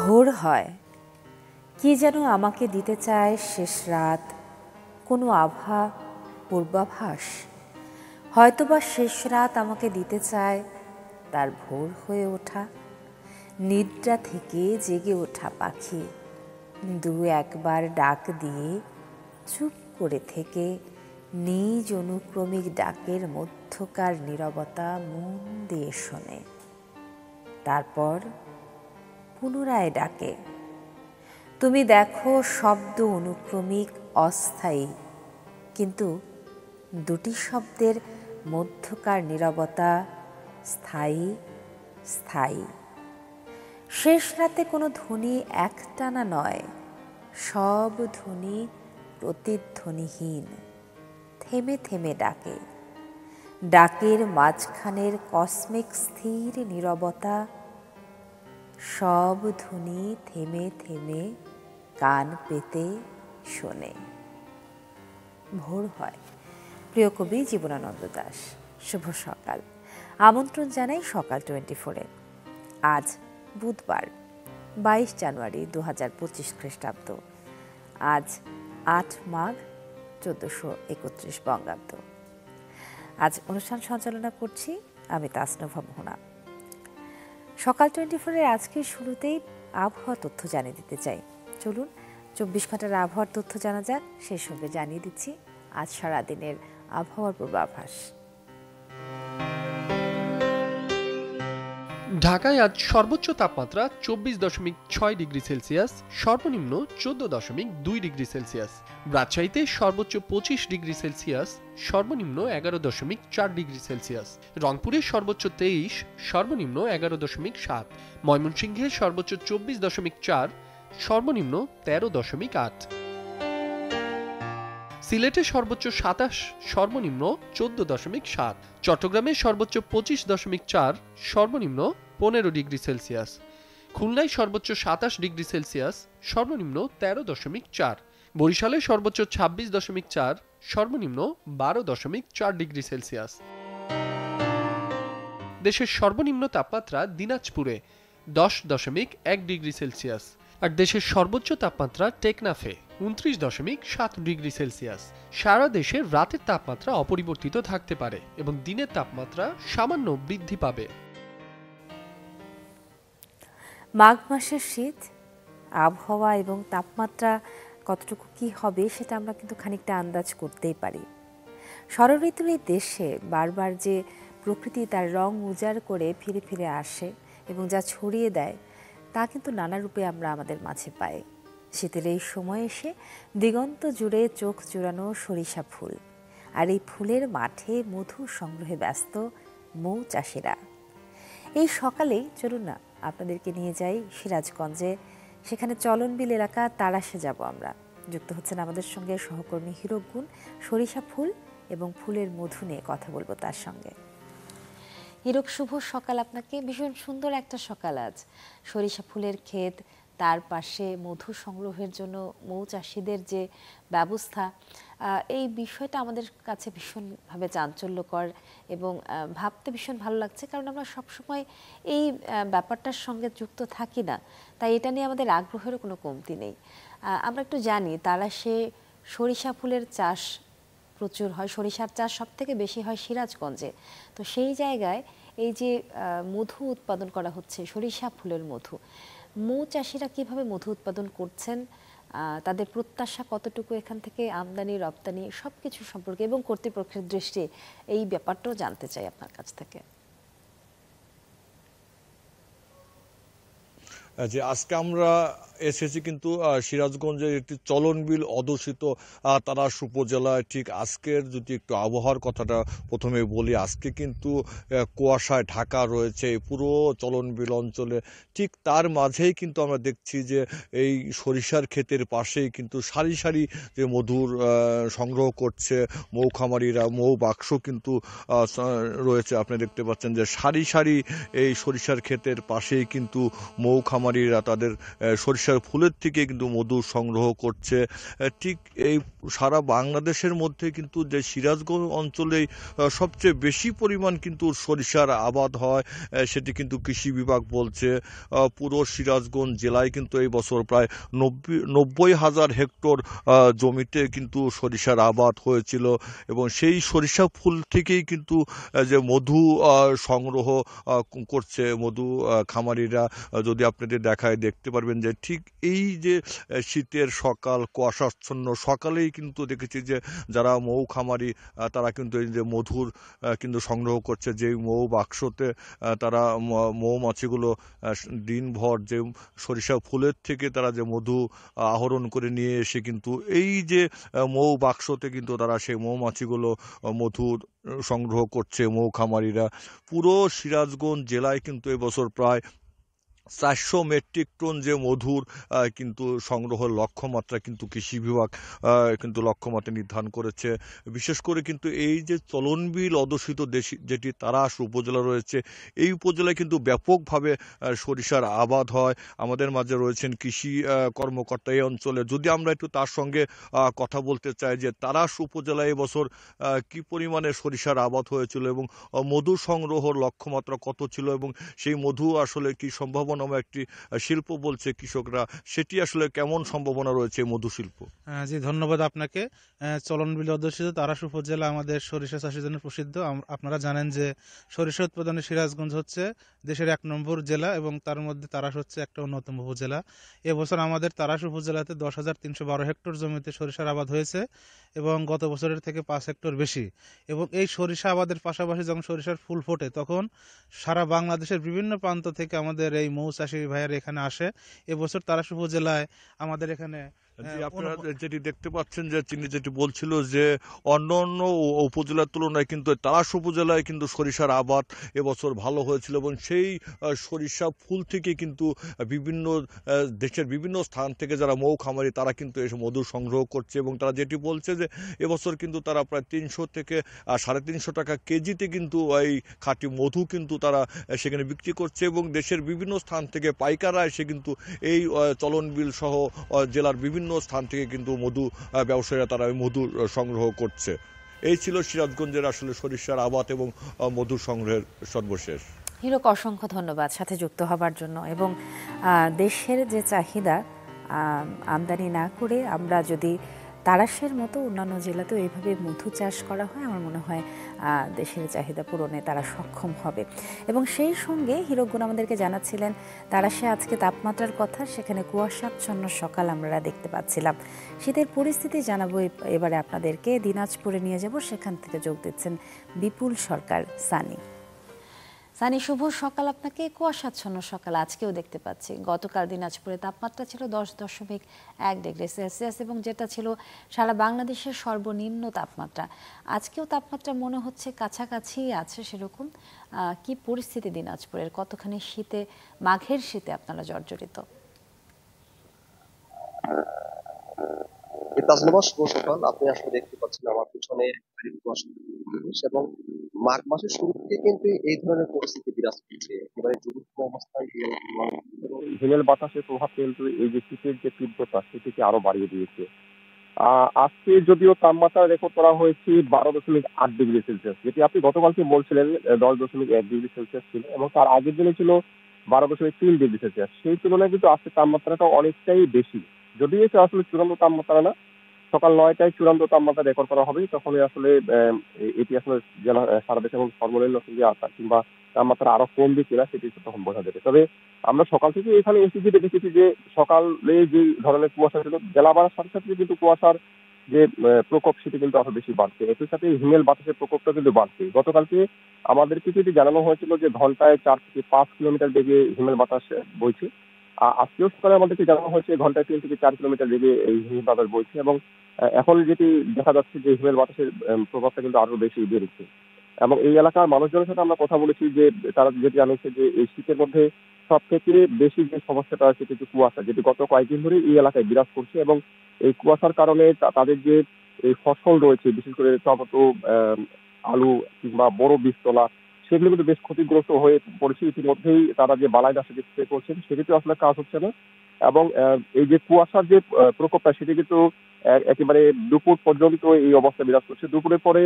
ভোর হয়, কি যেন আমাকে দিতে চায় শেষ রাত, কোনো আভা, পূর্বাভাস। হয়তোবা শেষ রাত আমাকে দিতে চায় তার ভোর হয়ে ওঠা, নিদ্রা থেকে জেগে ওঠা পাখি দু একবার ডাক দিয়ে চুপ করে থেকে নিজ অনুক্রমিক ডাকের মধ্যকার নীরবতা মন দিয়ে শোনে। তারপর পুনরায় ডাকে। তুমি দেখো শব্দ অনুক্রমিক, অস্থায়ী, কিন্তু দুটি শব্দের মধ্যকার নীরবতা স্থায়ী স্থায়ী। শেষ রাতে কোনো ধ্বনি একটানা নয়, সব ধ্বনি প্রতিধ্বনিহীন, থেমে থেমে ডাকে। ডাকের মাঝখানের কসমিক স্থির নীরবতা, সব ধ্বনি থেমে থেমে কান পেতে শোনে। ভোর হয়। প্রিয় কবি জীবনানন্দ দাশ। শুভ সকাল। আমন্ত্রণ জানাই সকাল 24-এ। আজ বুধবার 22 জানুয়ারি 2025 খ্রিস্টাব্দ। আজ 8 মাঘ 1431 বঙ্গাব্দ। আজ অনুষ্ঠান সঞ্চালনা করছি আমি তাসনুভা মোহনা। সকাল 24-এর আজকের শুরুতেই আবহাওয়া তথ্য জানিয়ে দিতে চাই। চলুন 24 ঘন্টার আবহাওয়ার তথ্য জানা যাক। সেই সঙ্গে জানিয়ে দিচ্ছি আজ সারাদিনের আবহাওয়ার পূর্বাভাস। ঢাকায় আজ সর্বোচ্চ তাপমাত্রা 24.6 ডিগ্রি সেলসিয়াস, সর্বনিম্ন 14.2 ডিগ্রি সেলসিয়াস। রাজশাহীতে সর্বোচ্চ 25 ডিগ্রি সেলসিয়াস, সর্বনিম্ন 11.4 ডিগ্রি সেলসিয়াস। রংপুরে সর্বোচ্চ 23, সর্বনিম্ন 11.7। ময়মনসিংহে সর্বোচ্চ 24.4, সর্বনিম্ন 13.8। সিলেটে সর্বোচ্চ 27, সর্বনিম্ন 14.7। চট্টগ্রামে সর্বোচ্চ 25.4, সর্বনিম্ন 15 ডিগ্রি সেলসিয়াস। খুলনায় সর্বোচ্চ 27 ডিগ্রি সেলসিয়াস, সর্বনিম্ন 13.4। বরিশালে সর্বোচ্চ 26.4, সর্বনিম্ন 12.4 ডিগ্রি সেলসিয়াস। দেশের সর্বনিম্ন তাপমাত্রা দিনাজপুরে 10.1 ডিগ্রি সেলসিয়াস, আর দেশের সর্বোচ্চ তাপমাত্রা টেকনাফে 29.7 ডিগ্রি সেলসিয়াস। সারা দেশে রাতের তাপমাত্রা অপরিবর্তিত থাকতে পারে এবং দিনের তাপমাত্রা সামান্য বৃদ্ধি পাবে। মাঘ মাসের শীত, আবহাওয়া এবং তাপমাত্রা কতটুকু কি হবে সেটা আমরা কিন্তু খানিকটা আন্দাজ করতেই পারি। ষড়ঋতুর এই দেশে বারবার যে প্রকৃতি তার রং উজাড় করে ফিরে ফিরে আসে এবং যা ছড়িয়ে দেয় তা কিন্তু নানা রূপে আমরা আমাদের মাঝে পাই। শীতের এই সময় এসে দিগন্ত জুড়ে চোখ জুড়ানো সরিষা ফুল, আর এই ফুলের মাঠে মধু সংগ্রহে ব্যস্ত মৌ চাষিরা। এই সকালেই চলুন না আপনাদেরকে নিয়ে যাই সিরাজগঞ্জে। সেখানে চলনবিল এলাকা তারাশে যাব আমরা। যুক্ত হচ্ছেন আমাদের সঙ্গে সহকর্মী হিরক গুণ। সরিষা ফুল এবং ফুলের মধু নিয়ে কথা বলবো তার সঙ্গে। হিরক, শুভ সকাল আপনাকে। ভীষণ সুন্দর একটা সকাল আজ। সরিষা ফুলের ক্ষেত, তার পাশে মধু সংগ্রহের জন্য মৌ চাষিদের যে ব্যবস্থা, এই বিষয়টা আমাদের কাছে ভীষণভাবে চাঞ্চল্যকর এবং ভাবতে ভীষণ ভালো লাগছে, কারণ আমরা সবসময় এই ব্যাপারটার সঙ্গে যুক্ত থাকি না, তাই এটা নিয়ে আমাদের আগ্রহেরও কোনো কমতি নেই। আমরা একটু জানি তারাশে সরিষা ফুলের চাষ প্রচুর হয়, সরিষার চাষ সব থেকে বেশি হয় সিরাজগঞ্জে। তো সেই জায়গায় এই যে মধু উৎপাদন করা হচ্ছে, সরিষা ফুলের মধু, মৌ চাষিরা কীভাবে মধু উৎপাদন করছেন, তাদের প্রত্যাশা কতটুকু এখান থেকে আমদানি রপ্তানি সব কিছু সম্পর্কে এবং কর্তৃপক্ষের দৃষ্টি এই ব্যাপারটাও জানতে চাই আপনার কাছ থেকে। যে আজকে আমরা এসেছি কিন্তু সিরাজগঞ্জের একটি চলনবিল অধ্যুষিত তারাশ উপজেলায়। ঠিক আজকের যদি একটু আবহাওয়ার কথাটা প্রথমে বলি, আজকে কিন্তু কুয়াশায় ঢাকা রয়েছে এই পুরো চলনবিল অঞ্চলে। ঠিক তার মাঝেই কিন্তু আমরা দেখছি যে এই সরিষার ক্ষেতের পাশেই কিন্তু সারি সারি যে মধুর সংগ্রহ করছে মৌখামারিরা। মৌ বাক্স কিন্তু রয়েছে, আপনি দেখতে পাচ্ছেন যে সারি সারি এই সরিষার ক্ষেতের পাশেই কিন্তু মৌখামারিরা তাদের সরিষা সরিষার ফুলের থেকে কিন্তু মধু সংগ্রহ করছে। ঠিক এই সারা বাংলাদেশের মধ্যে কিন্তু যে সিরাজগঞ্জ অঞ্চলেই সবচেয়ে বেশি পরিমাণ কিন্তু সরিষার আবাদ হয়, সেটি কিন্তু কৃষি বিভাগ বলছে। পুরো সিরাজগঞ্জ জেলায় কিন্তু এই বছর প্রায় 90,000 হেক্টর জমিতে কিন্তু সরিষার আবাদ হয়েছিল এবং সেই সরিষা ফুল থেকেই কিন্তু যে মধু সংগ্রহ করছে মধু খামারিরা। যদি আপনাদের দেখায় দেখতে পারবেন যে ঠিক এই যে শীতের সকাল, কুয়াশাচ্ছন্ন সকালেই কিন্তু দেখেছি যে যারা মৌ খামারি তারা কিন্তু এই যে মধুর কিন্তু সংগ্রহ করছে, যেই মৌ বাক্সতে তারা মৌমাছিগুলো দিনভর যে সরিষা ফুলের থেকে তারা যে মধু আহরণ করে নিয়ে এসে কিন্তু এই যে মৌ বাক্সতে কিন্তু তারা সেই মৌমাছিগুলো মধু সংগ্রহ করছে মৌ খামারিরা। পুরো সিরাজগঞ্জ জেলায় কিন্তু এবছর প্রায় 400 মেট্রিক টন যে মধুর কিন্তু সংগ্রহের লক্ষ্যমাত্রা কিন্তু কৃষি বিভাগ কিন্তু লক্ষ্যমাত্রা নির্ধারণ করেছে। বিশেষ করে কিন্তু এই যে চলনবিল অধ্যুষিত যেটি তাড়াশ উপজেলা রয়েছে, এই উপজেলায় কিন্তু ব্যাপকভাবে সরিষার আবাদ হয়। আমাদের মাঝে রয়েছেন কৃষি কর্মকর্তা এই অঞ্চলে। যদি আমরা একটু তার সঙ্গে কথা বলতে চাই যে তাড়াশ উপজেলায় এবছর কি পরিমাণে সরিষার আবাদ হয়েছিল এবং মধু সংগ্রহের লক্ষ্যমাত্রা কত ছিল এবং সেই মধু আসলে কি সম্ভাবনা একটি শিল্প বলছে কৃষকরা, সেটি আসলে কেমন সম্ভাবনা রয়েছে মধু শিল্প? জি, ধন্যবাদ আপনাকে। চলনবিল অধ্যুষিত তাড়াশ উপজেলা আমাদের সরিষা চাষের জন্য প্রসিদ্ধ। আপনারা জানেন যে সরিষা উৎপাদনে সিরাজগঞ্জ হচ্ছে দেশের 1 নম্বর জেলা এবং তার মধ্যে তাড়াশ হচ্ছে একটা অন্যতম উপজেলা। এবছর আমাদের তাড়াশ উপজেলাতে 10,312 হেক্টর জমিতে সরিষার আবাদ হয়েছে এবং গত বছরের থেকে 5 হেক্টর বেশি। এবং এই সরিষা আবাদের পাশাপাশি যখন সরিষার ফুল ফোটে তখন সারা বাংলাদেশের বিভিন্ন প্রান্ত থেকে আমাদের এই মৌ চাষি ভাইয়েরা এখানে আসে। এবছর তাড়াশ উপজেলায় আমাদের এখানে আপনারা যেটি দেখতে পাচ্ছেন যে তিনি যেটি বলছিল যে অন্য অন্য উপজেলার তুলনায় কিন্তু তাড়াশ উপজেলায় কিন্তু সরিষার আবাদ এবছর ভালো হয়েছিল এবং সেই সরিষা ফুল থেকে কিন্তু বিভিন্ন দেশের বিভিন্ন স্থান থেকে যারা মৌ খামারি তারা কিন্তু এসে মধু সংগ্রহ করছে এবং তারা যেটি বলছে যে এবছর কিন্তু তারা প্রায় 300 থেকে 350 টাকা কেজিতে কিন্তু এই খাঁটি মধু কিন্তু তারা সেখানে বিক্রি করছে এবং দেশের বিভিন্ন স্থান থেকে পাইকাররা এসে কিন্তু এই চলনবিল সহ জেলার বিভিন্ন স্থান থেকে কিন্তু মধু ব্যবসায়ীরা তারা মধু সংগ্রহ করছে। এই ছিল সিরাজগঞ্জের আসলে সরিষার আবাদ এবং মধু সংগ্রহের সর্বশেষ। হিরক, অসংখ্য ধন্যবাদ সাথে যুক্ত হবার জন্য। এবং দেশের যে চাহিদা আমদানি না করে আমরা যদি তাড়াশের মতো অন্যান্য জেলাতেও এইভাবে মধু চাষ করা হয়, আমার মনে হয় দেশের চাহিদা পূরণে তারা সক্ষম হবে। এবং সেই সঙ্গে হিরকগুণ আমাদেরকে জানাচ্ছিলেন তাড়াশে আজকে তাপমাত্রার কথা, সেখানে কুয়াশাচ্ছন্ন সকাল আমরা দেখতে পাচ্ছিলাম। শীতের পরিস্থিতি জানাবো এবারে আপনাদেরকে। দিনাজপুরে নিয়ে যাব, সেখান থেকে যোগ দিচ্ছেন বিপুল সরকার সানি। সানি, শুভ সকাল আপনাকে। কুয়াশাচ্ছন্ন সকাল আজকেও দেখতে পাচ্ছি। গতকাল দিনাজপুরে তাপমাত্রা ছিল 10.1 ডিগ্রি সেলসিয়াস এবং যেটা ছিল সারা বাংলাদেশের সর্বনিম্ন তাপমাত্রা। আজকেও তাপমাত্রা মনে হচ্ছে কাছাকাছি আছে সেরকম। কি পরিস্থিতি দিনাজপুরের? কতখানি শীতে, মাঘের শীতে আপনারা জর্জরিত? শুভ সকাল। আপনি আসলে দেখতে পাচ্ছেন আমার পিছনে এবং মাঘ মাসের শুরু থেকে কিন্তু এই ধরনের পরিস্থিতি বিরাজ করছে। একেবারে যুগ্ম অবস্থায় হিমেল বাতাসের প্রভাব কিন্তু এই যে শীতের যে তীব্রতা সেটিকে আরো বাড়িয়ে দিয়েছে। আজকে যদিও তাপমাত্রা রেকর্ড করা হয়েছে 12.8 ডিগ্রি সেলসিয়াস, যেটি আপনি গতকালকে বলছিলেন 10.1 ডিগ্রি সেলসিয়াস ছিল এবং তার আগের দিনে ছিল 12.3 ডিগ্রি সেলসিয়াস। সেই তুলনায় কিন্তু আজকে তাপমাত্রাটা অনেকটাই বেশি। যদিও এটা আসলে চূড়ান্ত তাপমাত্রা না, সকাল 9টায় চূড়ান্ত তাপমাত্রা রেকর্ড করা হবে, তখনই আসলে এটি আসলে জেলা সারা দেশে এবং সর্বনিম্ন কিংবা তাপমাত্রা আরো কমবে কিনা সেটি তখন বোঝা যাবে। তবে আমরা সকাল থেকে এখানে এসে যেটা দেখেছি যে সকালে যে ধরনের কুয়াশা ছিল, বেলা বাড়ার সাথে সাথে কিন্তু কুয়াশার যে প্রকোপ সেটি কিন্তু আরো বেশি বাড়ছে। একই সাথে হিমেল বাতাসের প্রকোপটা কিন্তু বাড়ছে। গতকালকে আমাদেরকে যেটি জানানো হয়েছিল যে ঘন্টায় 4 থেকে 5 কিলোমিটার বেগে হিমেল বাতাস বইছে। আজকেও সকালে আমাদেরকে জানানো হয়েছে ঘন্টায় 3 থেকে 4 কিলোমিটার বেগে এই হিমেল বাতাস বইছে এবং এখন যেটি দেখা যাচ্ছে যে হিমেল বাতাসের প্রভাবটা কিন্তু আরো বেশি বেড়েছে। এবং এই এলাকার মানুষজনের সাথে আমরা কথা বলেছি যে তারা যেটি জানিয়েছে যে এই শীতের মধ্যে সব থেকে বেশি যে সমস্যাটা আছে সেটি কুয়াশা, যেটি গত কয়েকদিন ধরে এই এলাকায় বিরাজ করছে এবং এই কুয়াশার কারণে তাদের যে এই ফসল রয়েছে, বিশেষ করে টমেটো, আলু কিংবা বড় বীজতলা, সেগুলো কিন্তু বেশ ক্ষতিগ্রস্ত হয়ে পড়েছে। ইতিমধ্যেই তারা যে বালাইনাশক স্প্রে করছেন সেটিতে আসলে কাজ হচ্ছে না এবং এই যে কুয়াশার যে প্রকোপটা সেটি কিন্তু একেবারে দুপুর পর্যন্ত এই অবস্থা বিরাজ করছে। দুপুরের পরে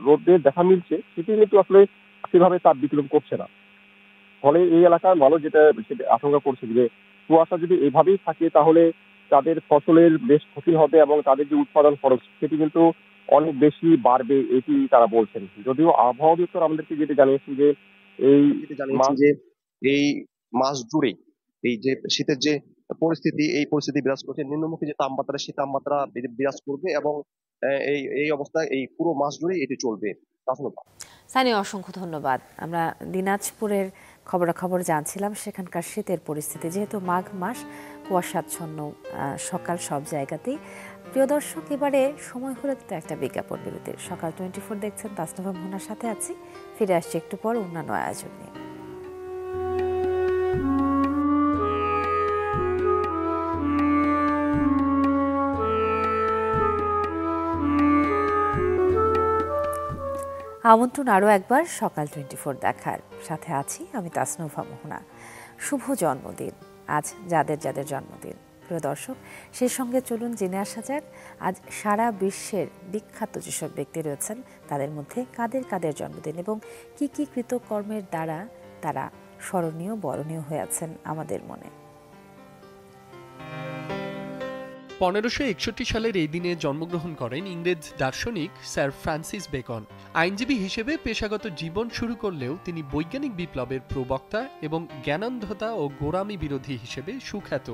রোদের দেখা মিলছে, সেটি কিন্তু আসলে সেভাবে তাপ বিকিরণ করছে না। ফলে এই এলাকার মানুষ সেটা আশঙ্কা করছে যে কুয়াশা যদি এভাবেই থাকে তাহলে তাদের ফসলের বেশ ক্ষতি হবে এবং তাদের যে উৎপাদন খরচ সেটি কিন্তু অনেক বেশি বাড়বে, এটি তারা বলছেন। যদিও আবহাওয়া দপ্তর আমাদেরকে যেটি জানিয়েছে যে এই মাস এই মাস জুড়ে এই যে শীতের যে পরিস্থিতি বিরাজ করছে, নিম্নমুখী যে তাপমাত্রা, সেই তাপমাত্রা বিরাজ করবে এবং এই এই অবস্থা এই পুরো মাস জুড়ে এটি চলবে। সানি, অসংখ্য ধন্যবাদ। আমরা দিনাজপুরের খবরাখবর জানছিলাম, সেখানকার শীতের পরিস্থিতি, যেহেতু মাঘ মাস, কুয়াশাচ্ছন্ন সকাল সব জায়গাতেই। প্রিয় দর্শক, এবারে সময় হলো তো একটা বিজ্ঞাপন বিরতির। সকাল 24 দেখছেন, তাসনুভা মোহনার সাথে আছি। ফিরে আসছি একটু পর অন্যান্য আয়োজন নিয়ে। আমন্ত্রণ আরও একবার সকাল 24 দেখার। সাথে আছি আমি তাসনুভা মোহনা। শুভ জন্মদিন আজ যাদের যাদের জন্মদিন, প্রিয় দর্শক, সেই সঙ্গে চলুন জেনে আসা যাক আজ সারা বিশ্বের বিখ্যাত যেসব ব্যক্তি রয়েছেন তাদের মধ্যে কাদের কাদের জন্মদিন এবং কি কি কৃতকর্মের দ্বারা তারা স্মরণীয় বরণীয় হয়ে আছেন আমাদের মনে। 1561 সালের এই দিনে জন্মগ্রহণ করেন ইংরেজ দার্শনিক স্যার ফ্রান্সিস বেকন। আইনজীবী হিসেবে পেশাগত জীবন শুরু করলেও তিনি বৈজ্ঞানিক বিপ্লবের প্রবক্তা এবং জ্ঞানান্ধতা ও গোঁড়ামি বিরোধী হিসেবে সুখ্যাত।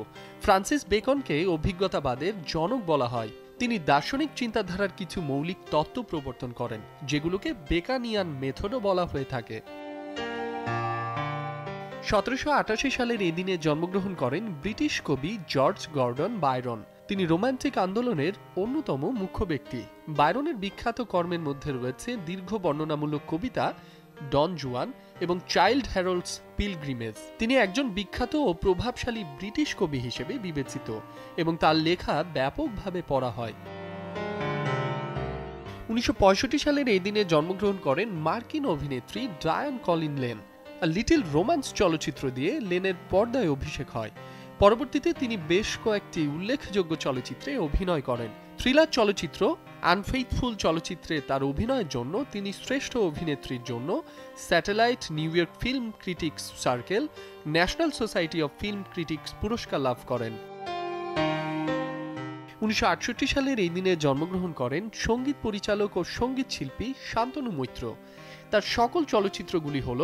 ফ্রান্সিস বেকনকে অভিজ্ঞতাবাদের জনক বলা হয়। তিনি দার্শনিক চিন্তাধারার কিছু মৌলিক তত্ত্ব প্রবর্তন করেন, যেগুলোকে বেকানিয়ান মেথডও বলা হয়ে থাকে। 1788 সালের এই দিনে জন্মগ্রহণ করেন ব্রিটিশ কবি জর্জ গর্ডন বায়রন। তিনি রোমান্টিক আন্দোলনের অন্যতম মুখ্য ব্যক্তি। বায়রনের বিখ্যাত কর্মের মধ্যে রয়েছে দীর্ঘ বর্ণনামূলক কবিতা ডন জুয়ান এবং চাইল্ড হ্যারোল্ডস পিলগ্রিমেজ। তিনি একজন বিখ্যাত ও প্রভাবশালী ব্রিটিশ কবি হিসেবে বিবেচিত এবং তার লেখা ব্যাপকভাবে পড়া হয়। 1965 সালের এই দিনে জন্মগ্রহণ করেন মার্কিন অভিনেত্রী ডায়ান কলিন লেন। লিটল রোম্যান্স চলচ্চিত্র দিয়ে লেনের পর্দায় অভিষেক হয়। পরবর্তীতে তিনি বেশ কয়েকটি উল্লেখযোগ্য চলচ্চিত্রে অভিনয় করেন। থ্রিলার চলচ্চিত্র আনফেইথফুল চলচ্চিত্রে তার অভিনয়ের জন্য তিনি শ্রেষ্ঠ অভিনেত্রীর জন্য satellite, new York film critics circle, national society of film critics পুরস্কার লাভ করেন। 1968 সালের এই দিনে জন্মগ্রহণ করেন সঙ্গীত পরিচালক ও সঙ্গীত শিল্পী শান্তনু মৈত্র। তার সকল চলচ্চিত্রগুলি হল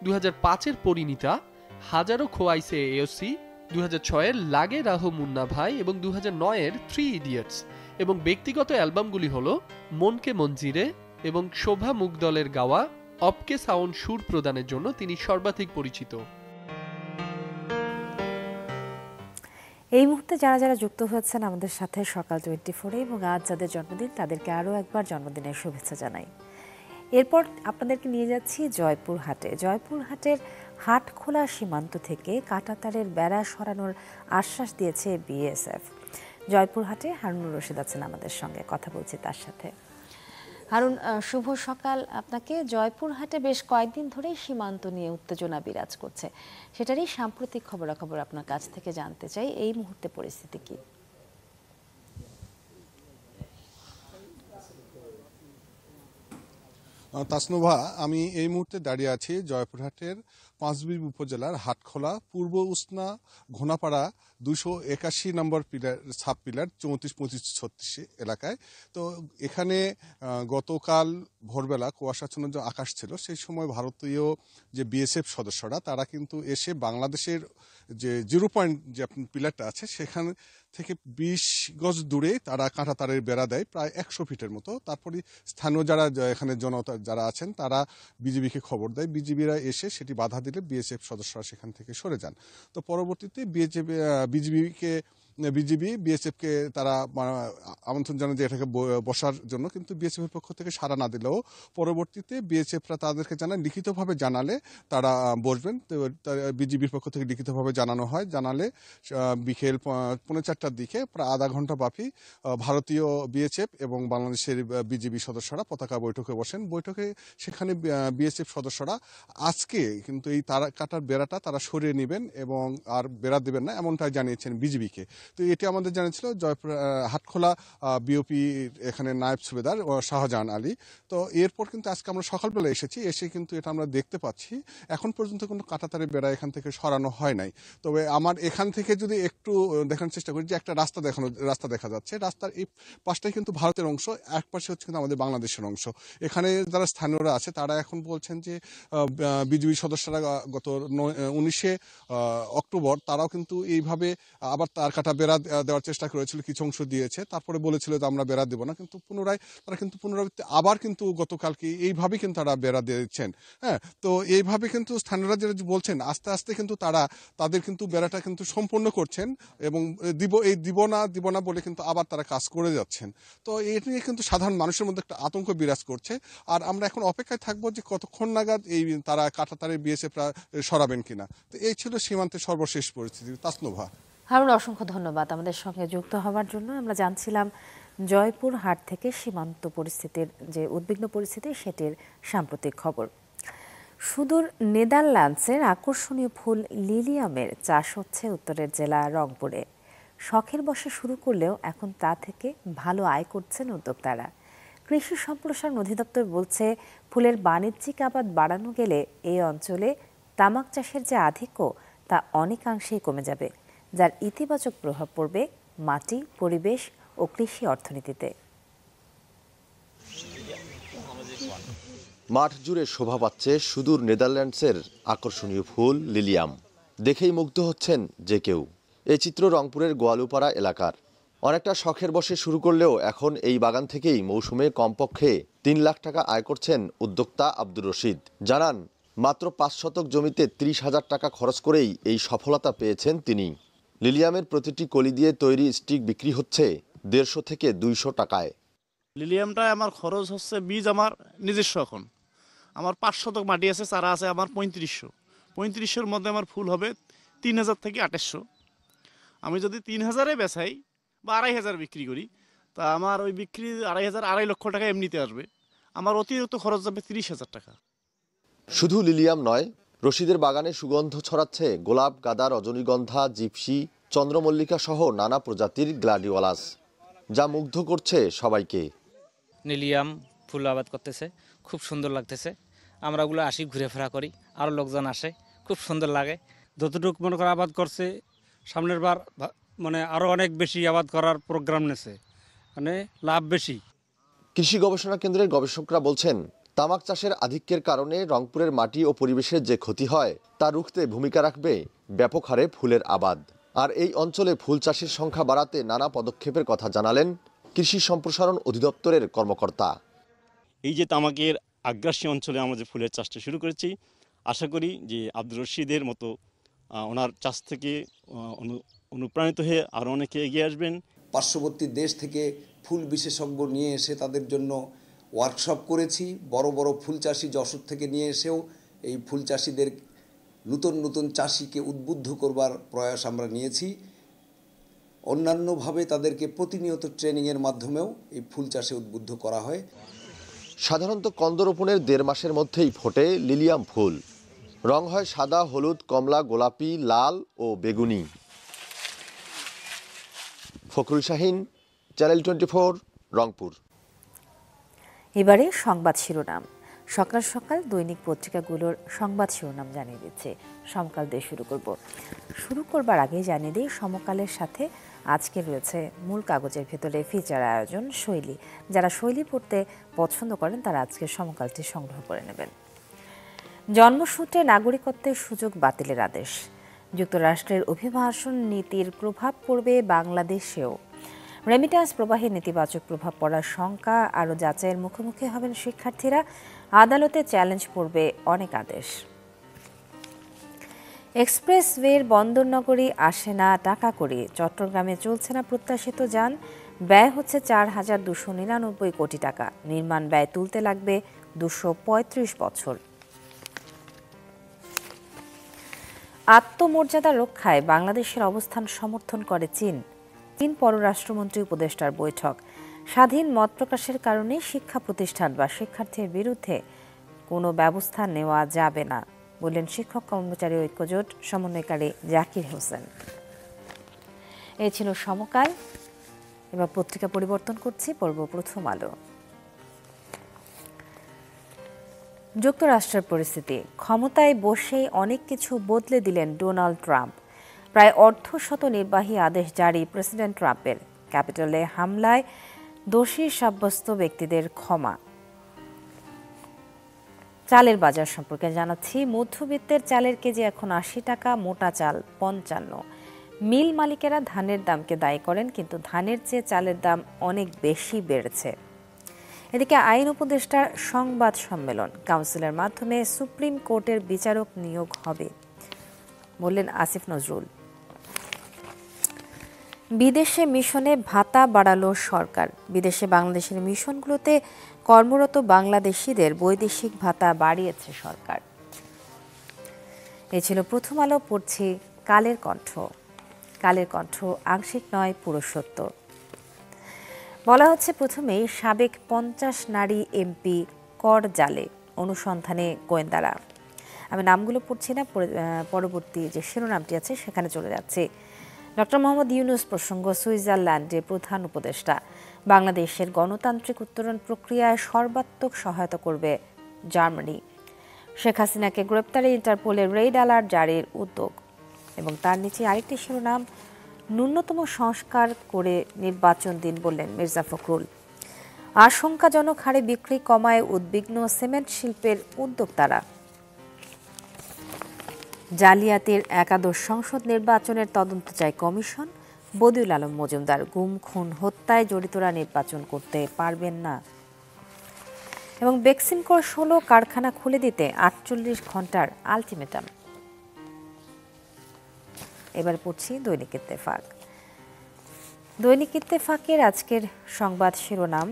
2005-এর পরিণীতা, হাজারো খোয়াইসে এওসি, 2006-এর লাগে রাহো মুন্না ভাই এবং 2009-এর 3 ইডিয়টস, এবং ব্যক্তিগত অ্যালবামগুলি হল মনকে মঞ্জিরে এবং শোভা মুগদলের গাওয়া অপকে সাউন্ড সুর প্রদানের জন্য তিনি সর্বাধিক পরিচিত। এই মুহূর্তে যারা যারা যুক্ত হয়েছেন আমাদের সাথে সকাল 24 এবং আজ যাদের জন্মদিন তাদেরকে আরও একবার জন্মদিনের শুভেচ্ছা জানাই। এরপর আপনাদেরকে নিয়ে যাচ্ছি জয়পুরহাটে। জয়পুরহাটের হাটখোলা সীমান্ত থেকে কাঁটাতারের বেড়া সরানোর আশ্বাস দিয়েছে বিএসএফ। জয়পুরহাটে হারুনুর রশিদ আছেন আমাদের সঙ্গে, কথা বলছি তার সাথে। হারুন, শুভ সকাল আপনাকে। জয়পুরহাটে বেশ কয়েকদিন ধরেই সীমান্ত নিয়ে উত্তেজনা বিরাজ করছে, সেটারই সাম্প্রতিক খবরাখবর আপনার কাছ থেকে জানতে চাই। এই মুহূর্তে পরিস্থিতি কি? তাসনুভা, আমি এই মুহূর্তে দাঁড়িয়ে আছি জয়পুরহাটের পাঁচবিবি উপজেলার হাটখোলা পূর্ব উসনা ঘোনাপাড়া 281 নম্বর পিলার, সাব পিলার 34, 25, 36 এলাকায়। তো এখানে গতকাল ভোরবেলা কুয়াশাচ্ছন্ন যে আকাশ ছিল, সেই সময় ভারতীয় যে বিএসএফ সদস্যরা তারা কিন্তু এসে বাংলাদেশের যে 0 পয়েন্ট যে পিলারটা আছে সেখান থেকে 20 গজ দূরে তারা কাঁটাতারের বেড়া দেয়, প্রায় 100 ফিটের মতো। তারপরে স্থানীয় যারা এখানে জনতা যারা আছেন তারা বিজিবিকে খবর দেয়। বিজিবিরা এসে সেটি বাধা দিলে বিএসএফ সদস্যরা সেখান থেকে সরে যান। তো পরবর্তীতে বিজিবিকে বিজিবি বিএসএফকে তারা আমন্ত্রণ জানায় যে এটাকে বসার জন্য, কিন্তু বিএসএফ এর পক্ষ থেকে সাড়া না দিলেও পরবর্তীতে বিএসএফরা তাদেরকে জানায় লিখিতভাবে জানালে তারা বসবেন। তো বিজিবির পক্ষ থেকে লিখিতভাবে জানানো হয়, জানালে বিকেল 4:45টার দিকে প্রায় আধা ঘন্টা ব্যাপী ভারতীয় বিএসএফ এবং বাংলাদেশের বিজিবি সদস্যরা পতাকা বৈঠকে বসেন। বৈঠকে সেখানে বিএসএফ সদস্যরা আজকে কিন্তু এই তারা কাটার বেড়াটা তারা সরিয়ে নেবেন এবং আর বেড়া দেবেন না, এমনটাই জানিয়েছেন বিজিবিকে। তো এটি আমাদের জানিয়েছিল জয়পুর হাটখোলা বিওপি এখানে নায়েব সুবেদার শাহজাহান আলী। তো এরপর কিন্তু আজকে আমরা সকালবেলা এসে কিন্তু এটা আমরা দেখতে পাচ্ছি এখন পর্যন্ত কোনো কাঁটাতারের বেড়া এখান থেকে সরানো হয় নাই। তবে আমার এখান থেকে যদি একটু দেখানোর চেষ্টা করি যে একটা রাস্তা দেখা যাচ্ছে, রাস্তার এই পাশটাই কিন্তু ভারতের অংশ, এক পাশে হচ্ছে কিন্তু আমাদের বাংলাদেশের অংশ। এখানে যারা স্থানীয়রা আছে তারা এখন বলছেন যে বিজিবি সদস্যরা গত 19 অক্টোবর তারাও কিন্তু এইভাবে আবার তার কাটা বেড়া দেওয়ার চেষ্টা করেছিল, কিছু অংশ দিয়েছে, তারপরে বলেছিল যে আমরা বেড়া দেবো না, কিন্তু পুনরাবৃত্তি আবার কিন্তু গতকালকে এইভাবে কিন্তু তারা বেড়া দিয়েছেন। হ্যাঁ, তো এইভাবে কিন্তু স্থানীয়রা যেটা বলছেন আস্তে আস্তে কিন্তু তাদের কিন্তু বেড়াটা কিন্তু সম্পূর্ণ করছেন এবং দিব না বলে কিন্তু আবার তারা কাজ করে যাচ্ছেন। তো এই নিয়ে কিন্তু সাধারণ মানুষের মধ্যে একটা আতঙ্ক বিরাজ করছে। আর আমরা এখন অপেক্ষায় থাকবো যে কতক্ষণ নাগাদ এই তারা কাঁটাতারের বিএসএফরা সরাবেন কিনা। তো এই ছিল সীমান্তের সর্বশেষ পরিস্থিতি। তাসনুভা। হারুন, অসংখ্য ধন্যবাদ আমাদের সঙ্গে যুক্ত হওয়ার জন্য। আমরা জানছিলাম জয়পুর হাট থেকে সীমান্ত পরিস্থিতির যে উদ্বিগ্ন পরিস্থিতি সেটির সাম্প্রতিক খবর। সুদূর নেদারল্যান্ডসের আকর্ষণীয় ফুল লিলিয়ামের চাষ হচ্ছে উত্তরের জেলা রংপুরে। শখের বশে শুরু করলেও এখন তা থেকে ভালো আয় করছেন উদ্যোক্তারা। কৃষি সম্প্রসারণ অধিদপ্তর বলছে ফুলের বাণিজ্যিক আবাদ বাড়ানো গেলে এই অঞ্চলে তামাক চাষের যে আধিক্য তা অনেকাংশেই কমে যাবে, যার ইতিবাচক প্রভাব পড়বে মাটি, পরিবেশ ও কৃষি অর্থনীতিতে। মাঠ জুড়ে শোভা পাচ্ছে সুদূর নেদারল্যান্ডসের আকর্ষণীয় ফুল লিলিয়াম। দেখেই মুগ্ধ হচ্ছেন যে কেউ। এই চিত্র রংপুরের গোয়ালুপাড়া এলাকার। অনেকটা শখের বশে শুরু করলেও এখন এই বাগান থেকেই মৌসুমে কমপক্ষে 3 লাখ টাকা আয় করছেন উদ্যোক্তা আব্দুর রশিদ। জানান, মাত্র 5 শতক জমিতে 30,000 টাকা খরচ করেই এই সফলতা পেয়েছেন তিনি। লিলিয়ামের প্রতিটি কলি দিয়ে তৈরি স্টিক বিক্রি হচ্ছে 150 থেকে 200 টাকায়। লিলিয়ামটায় আমার খরচ হচ্ছে, বীজ আমার নিজস্ব, এখন আমার 5 শতক মাটি আছে, চারা আছে আমার 3500 মধ্যে আমার ফুল হবে 3000 থেকে 2800। আমি যদি 3000-এ বেচাই বা 2500 বিক্রি করি, তা আমার ওই বিক্রি 2.5 লক্ষ টাকা এমনিতে আসবে। আমার অতিরিক্ত খরচ যাবে 30,000 টাকা। শুধু লিলিয়াম নয়, রশিদের বাগানে সুগন্ধ ছড়াচ্ছে গোলাপ, গাঁদা, রজনীগন্ধা, জিপসি, চন্দ্রমল্লিকা সহ নানা প্রজাতির গ্লাডিওলাস, যা মুগ্ধ করছে সবাইকে। লিলিয়াম ফুল আবাদ করতেছে, খুব সুন্দর লাগতেছে। আমরা ওগুলো আসি, ঘুরে ফেরা করি, আরও লোকজন আসে, খুব সুন্দর লাগে। যতটুকু মনে করে আবাদ করছে, সামনের বার মানে আরও অনেক বেশি আবাদ করার প্রোগ্রাম নেছে, মানে লাভ বেশি। কৃষি গবেষণা কেন্দ্রের গবেষকরা বলছেন, তামাক চাষের আধিক্যের কারণে রংপুরের মাটি ও পরিবেশের যে ক্ষতি হয় তা রুখতে ভূমিকা রাখবে ব্যাপক হারে ফুলের আবাদ। আর এই অঞ্চলে ফুল চাষের সংখ্যা বাড়াতে নানা পদক্ষেপের কথা জানালেন কৃষি সম্প্রসারণ অধিদপ্তরের কর্মকর্তা। এই যে তামাকের আগ্রাসী অঞ্চলে আমরা যে ফুলের চাষটা শুরু করেছি, আশা করি যে আব্দুর রশিদের মতো ওনার চাষ থেকে অনুপ্রাণিত হয়ে আরও অনেকে এগিয়ে আসবেন। পার্শ্ববর্তী দেশ থেকে ফুল বিশেষজ্ঞ নিয়ে এসে তাদের জন্য ওয়ার্কশপ করেছি। বড় বড় ফুল চাষি যশোর থেকে নিয়ে এসেও এই ফুল চাষিদের নতুন চাষিকে উদ্বুদ্ধ করবার প্রয়াস আমরা নিয়েছি। অন্যান্যভাবে তাদেরকে প্রতিনিয়ত ট্রেনিংয়ের মাধ্যমেও এই ফুল চাষে উদ্বুদ্ধ করা হয়। সাধারণত কন্দ রোপণের 1.5 মাসের মধ্যেই ফোটে লিলিয়াম ফুল। রং হয় সাদা, হলুদ, কমলা, গোলাপি, লাল ও বেগুনি। ফখরুল শাহিন, চ্যানেল 24, রংপুর। এবারে সংবাদ শিরোনাম। সকাল সকাল দৈনিক পত্রিকাগুলোর সংবাদ শিরোনাম জানিয়ে দিচ্ছে। সমকাল দিয়ে শুরু করবার আগে জানিয়ে দিই, সমকালের সাথে আজকে রয়েছে মূল কাগজের ভেতরে ফিচার আয়োজন শৈলী। যারা শৈলী পড়তে পছন্দ করেন তারা আজকে সমকালটি সংগ্রহ করে নেবেন। জন্মসূত্রে নাগরিকত্বের সুযোগ বাতিলের আদেশ। যুক্তরাষ্ট্রের অভিবাসন নীতির প্রভাব পড়বে বাংলাদেশেও। রেমিট্যান্স প্রবাহে নেতিবাচক প্রভাব পড়ার শঙ্কা, আরও যাচাইয়ের মুখোমুখি হবেন শিক্ষার্থীরা। আদালতে চ্যালেঞ্জ পড়বে অনেক আদেশ। এক্সপ্রেসওয়ের বন্দরনগরী আসে না টাকা করে, চট্টগ্রামে চলছে না প্রত্যাশিত যান, ব্যয় হচ্ছে 4,299 কোটি টাকা, নির্মাণ ব্যয় তুলতে লাগবে 235 বছর। আত্মমর্যাদা রক্ষায় বাংলাদেশের অবস্থান সমর্থন করে চীন, চীন পররাষ্ট্রমন্ত্রী উপদেষ্টার বৈঠক। স্বাধীন মত প্রকাশের কারণে শিক্ষা প্রতিষ্ঠান বা শিক্ষার্থীর বিরুদ্ধে কোনো ব্যবস্থা নেওয়া যাবে না বললেন শিক্ষক কর্মচারী ঐক্যজোট সমন্বয়কারী জাকির হোসেন। এই ছিল সমকাল। এবার পত্রিকা পরিবর্তন করছি, পড়ব প্রথম আলো। যুক্তরাষ্ট্রের পরিস্থিতি, ক্ষমতায় বসেই অনেক কিছু বদলে দিলেন ডোনাল্ড ট্রাম্প। প্রায় অর্ধশত নির্বাহী আদেশ জারি প্রেসিডেন্ট ট্রাম্পের। ক্যাপিটলে হামলায় দোষী সাব্যস্ত ব্যক্তিদের ক্ষমা। চালের বাজার সম্পর্কে জানাচ্ছি। মধ্যবিত্তের চালের কেজি এখন 80 টাকা, মোটা চাল 55। মিল মালিকেরা ধানের দামকে দায়ী করেন, কিন্তু ধানের চেয়ে চালের দাম অনেক বেশি বেড়েছে। এদিকে আইন উপদেষ্টার সংবাদ সম্মেলন, কাউন্সিলের মাধ্যমে সুপ্রিম কোর্টের বিচারক নিয়োগ হবে বললেন আসিফ নজরুল। বিদেশে মিশনে ভাতা বাড়ালো সরকার। বিদেশে বাংলাদেশের মিশনগুলোতে কর্মরত বাংলাদেশিদের বৈদেশিক ভাতা বাড়িয়েছে সরকার। এ ছিল প্রথম আলো। পড়ছি কালের কণ্ঠ। কালের কণ্ঠ আংশিক নয়, পুরো সত্য। বলা হচ্ছে প্রথমেই সাবেক 50 নারী এমপি কর জালে, অনুসন্ধানে গোয়েন্দারা। আমি নামগুলো পড়ছি না, পরবর্তী যে শিরোনামটি আছে সেখানে চলে যাচ্ছে। ডক্টর মোহাম্মদ ইউনূস প্রসঙ্গ, সুইজারল্যান্ডে প্রধান উপদেষ্টা। বাংলাদেশের গণতান্ত্রিক উত্তরণ প্রক্রিয়ায় সর্বাত্মক সহায়তা করবে জার্মানি। শেখ হাসিনাকে গ্রেপ্তারে ইন্টারপোলের রেড অ্যালার্ট জারির উদ্যোগ। এবং তার নিচে আরেকটি শিরোনাম, ন্যূনতম সংস্কার করে নির্বাচন দিন বললেন মির্জা ফখরুল। আশঙ্কাজনক হারে বিক্রি কমায় উদ্বিগ্ন সিমেন্ট শিল্পের উদ্যোক্তারা। জালিয়াতির একাদশ সংসদ নির্বাচনের তদন্ত চায় কমিশন। বদিউল আলম মজুমদার, গুম খুন হত্যায় জড়িতরা নির্বাচন করতে পারবেন না। এবং বেক্সিমকোর 16 কারখানা খুলে দিতে 48 ঘন্টার আলটিমেটাম। এবার পড়ছি দৈনিক ইত্তেফাক। দৈনিক ইত্তেফাকের আজকের সংবাদ শিরোনাম,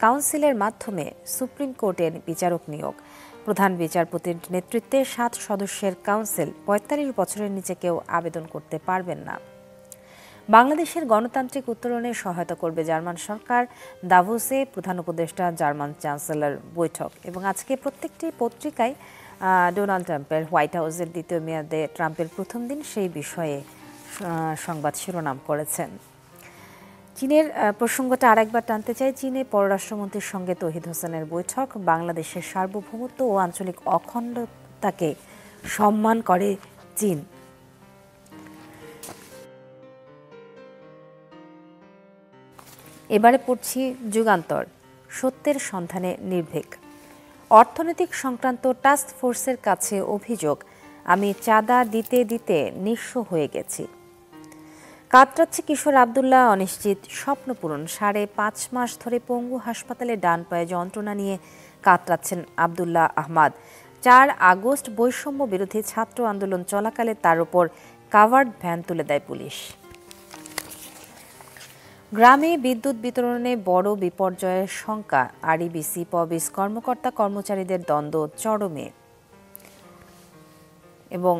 কাউন্সিলের মাধ্যমে সুপ্রিম কোর্টের বিচারক নিয়োগ। প্রধান বিচারপতির নেতৃত্বে 7 সদস্যের কাউন্সিল, 45 বছরের নিচে কেউ আবেদন করতে পারবেন না। বাংলাদেশের গণতান্ত্রিক উত্তরণে সহায়তা করবে জার্মান সরকার। দাভোসে প্রধান উপদেষ্টা জার্মান চ্যান্সেলর বৈঠক। এবং আজকে প্রত্যেকটি পত্রিকায় ডোনাল্ড ট্রাম্পের হোয়াইট হাউসের দ্বিতীয় মেয়াদে ট্রাম্পের প্রথম দিন সেই বিষয়ে সংবাদ শিরোনাম করেছেন। চীনের প্রসঙ্গটা আরেকবার টানতে চাই। চীনে পররাষ্ট্রমন্ত্রীর সঙ্গে তৌহিদ হোসেনের বৈঠক। বাংলাদেশের সার্বভৌমত্ব ও আঞ্চলিক অখণ্ডতাকে সম্মান করে চীন। এবারে পড়ছি যুগান্তর, সত্যের সন্ধানে নির্ভীক। অর্থনৈতিক সংক্রান্ত টাস্ক ফোর্সের কাছে অভিযোগ, আমি চাঁদা দিতে দিতে নিঃস্ব হয়ে গেছি। কাতরাচ্ছে কিশোর আবদুল্লাহ, অনিশ্চিত স্বপ্ন পূরণ। 5.5 মাস ধরে পঙ্গু হাসপাতালে ডান পায়ে যন্ত্রণা নিয়ে কাতরাচ্ছেন আবদুল্লাহ আহমদ। 4 আগস্ট বৈষম্য বিরোধী ছাত্র আন্দোলন চলাকালে তার উপর কাভার্ড ভ্যান তুলে দেয় পুলিশ। গ্রামে বিদ্যুৎ বিতরণে বড় বিপর্যয়ের শঙ্কা, আরইবিসি পবিস কর্মকর্তা কর্মচারীদের দ্বন্দ্ব চরমে। এবং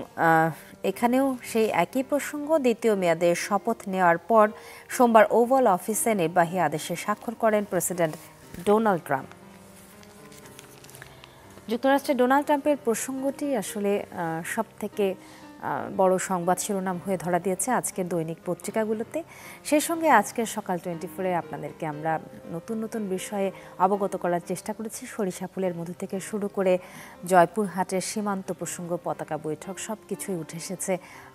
এখানেও সেই একই প্রসঙ্গ, দ্বিতীয় মেয়াদে শপথ নেওয়ার পর সোমবার ওভাল অফিসে নির্বাহী আদেশে স্বাক্ষর করেন প্রেসিডেন্ট ডোনাল্ড ট্রাম্প। যুক্তরাষ্ট্রে ডোনাল্ড ট্রাম্পের প্রসঙ্গটি আসলে সবথেকে বড় সংবাদ শিরোনাম হয়ে ধরা দিয়েছে আজকের দৈনিক পত্রিকাগুলোতে। সেই সঙ্গে আজকের সকাল 24-এ আপনাদেরকে আমরা নতুন নতুন বিষয়ে অবগত করার চেষ্টা করেছি। সরিষা ফুলের মধু থেকে শুরু করে জয়পুরহাটের সীমান্ত প্রসঙ্গ, পতাকা বৈঠক, সব কিছুই উঠে এসেছে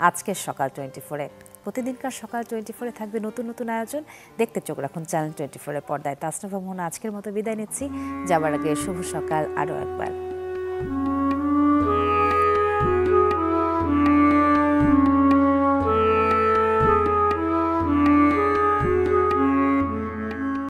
আজকের সকাল 24-এ। প্রতিদিনকার সকাল 24-এ থাকবে নতুন নতুন আয়োজন। দেখতে চোখ রাখুন চ্যানেল 24-এর পর্দায়। তাসনিফা মোহনা আজকের মতো বিদায় নিচ্ছি। যাবার আগে শুভ সকাল আরও একবার।